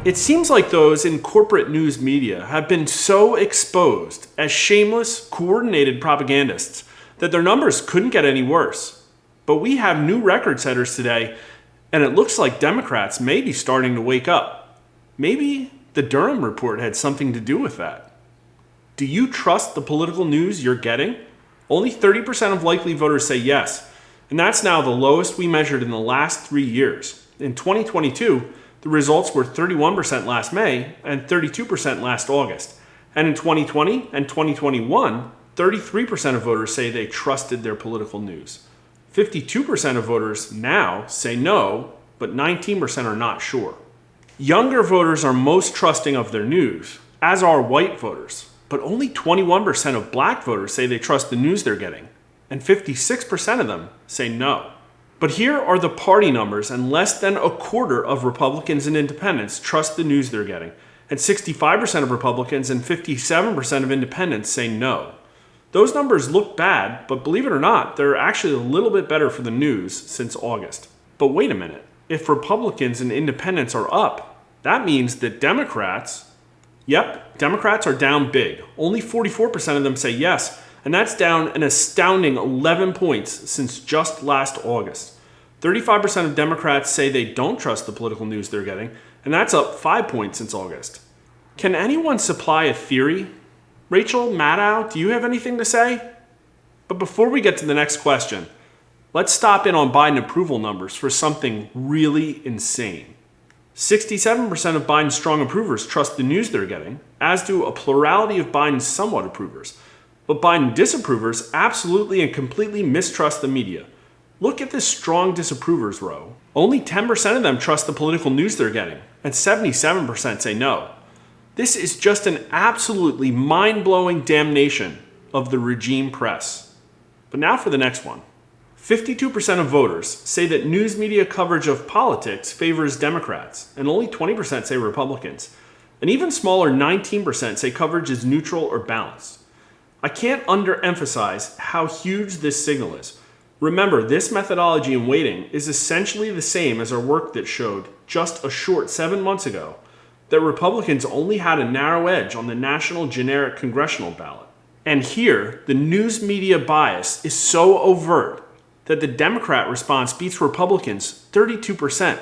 It seems like those in corporate news media have been so exposed as shameless, coordinated propagandists that their numbers couldn't get any worse. But we have new record setters today, and it looks like Democrats may be starting to wake up. Maybe the Durham report had something to do with that. Do you trust the political news you're getting? Only 30% of likely voters say yes, and that's now the lowest we measured in the last 3 years. In 2022, the results were 31% last May and 32% last August. And in 2020 and 2021, 33% of voters say they trusted their political news. 52% of voters now say no, but 19% are not sure. Younger voters are most trusting of their news, as are white voters. But only 21% of black voters say they trust the news they're getting, and 56% of them say no. But here are the party numbers, and less than a quarter of Republicans and independents trust the news they're getting, and 65% of Republicans and 57% of independents say no. Those numbers look bad, but believe it or not, they're actually a little bit better for the news since August. But wait a minute, if Republicans and independents are up, that means that Democrats are down big. Only 44% of them say yes, and that's down an astounding 11 points since just last August. 35% of Democrats say they don't trust the political news they're getting, and that's up 5 points since August. Can anyone supply a theory? Rachel, Maddow, do you have anything to say? But before we get to the next question, let's stop in on Biden approval numbers for something really insane. 67% of Biden's strong approvers trust the news they're getting, as do a plurality of Biden's somewhat approvers. But Biden disapprovers absolutely and completely mistrust the media. Look at this strong disapprovers row. Only 10% of them trust the political news they're getting, and 77% say no. This is just an absolutely mind-blowing damnation of the regime press. But now for the next one. 52% of voters say that news media coverage of politics favors Democrats, and only 20% say Republicans. An even smaller 19% say coverage is neutral or balanced. I can't underemphasize how huge this signal is. Remember, this methodology and weighting is essentially the same as our work that showed just a short 7 months ago that Republicans only had a narrow edge on the national generic congressional ballot. And here, the news media bias is so overt that the Democrat response beats Republicans 32%,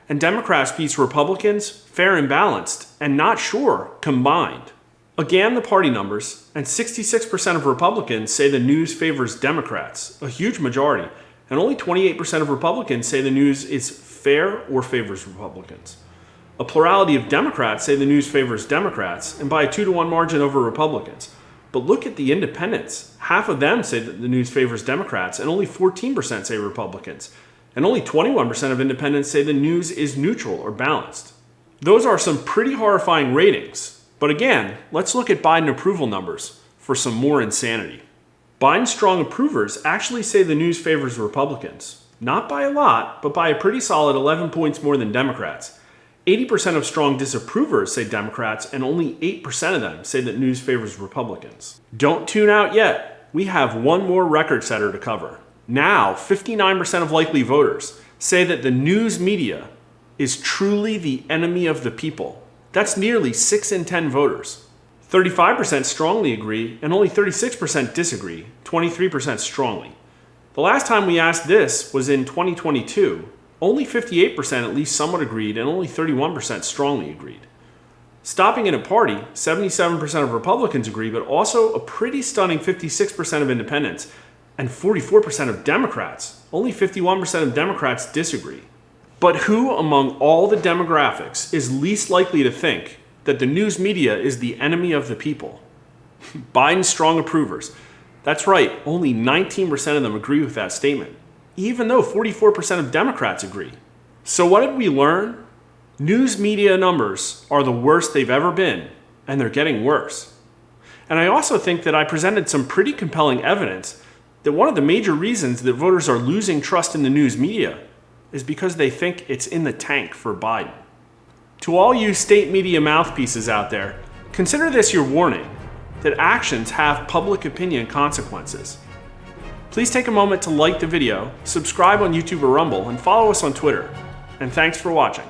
and Democrats beats Republicans fair and balanced, and not sure combined. Again, the party numbers, and 66% of Republicans say the news favors Democrats, a huge majority, and only 28% of Republicans say the news is fair or favors Republicans. A plurality of Democrats say the news favors Democrats, and by a 2-to-1 margin over Republicans. But look at the independents. Half of them say that the news favors Democrats, and only 14% say Republicans. And only 21% of independents say the news is neutral or balanced. Those are some pretty horrifying ratings. But again, let's look at Biden approval numbers for some more insanity. Biden's strong approvers actually say the news favors Republicans. Not by a lot, but by a pretty solid 11 points more than Democrats. 80% of strong disapprovers say Democrats, and only 8% of them say that news favors Republicans. Don't tune out yet. We have one more record setter to cover. Now, 59% of likely voters say that the news media is truly the enemy of the people. That's nearly 6 in 10 voters. 35% strongly agree, and only 36% disagree, 23% strongly. The last time we asked this was in 2022. Only 58% at least somewhat agreed, and only 31% strongly agreed. Stopping in a party, 77% of Republicans agree, but also a pretty stunning 56% of independents, and 44% of Democrats. Only 51% of Democrats disagree. But who among all the demographics is least likely to think that the news media is the enemy of the people? Biden's strong approvers. That's right, only 19% of them agree with that statement, even though 44% of Democrats agree. So what did we learn? News media numbers are the worst they've ever been, and they're getting worse. And I also think that I presented some pretty compelling evidence that one of the major reasons that voters are losing trust in the news media is because they think it's in the tank for Biden. To all you state media mouthpieces out there, consider this your warning that actions have public opinion consequences. Please take a moment to like the video, subscribe on YouTube or Rumble, and follow us on Twitter. And thanks for watching.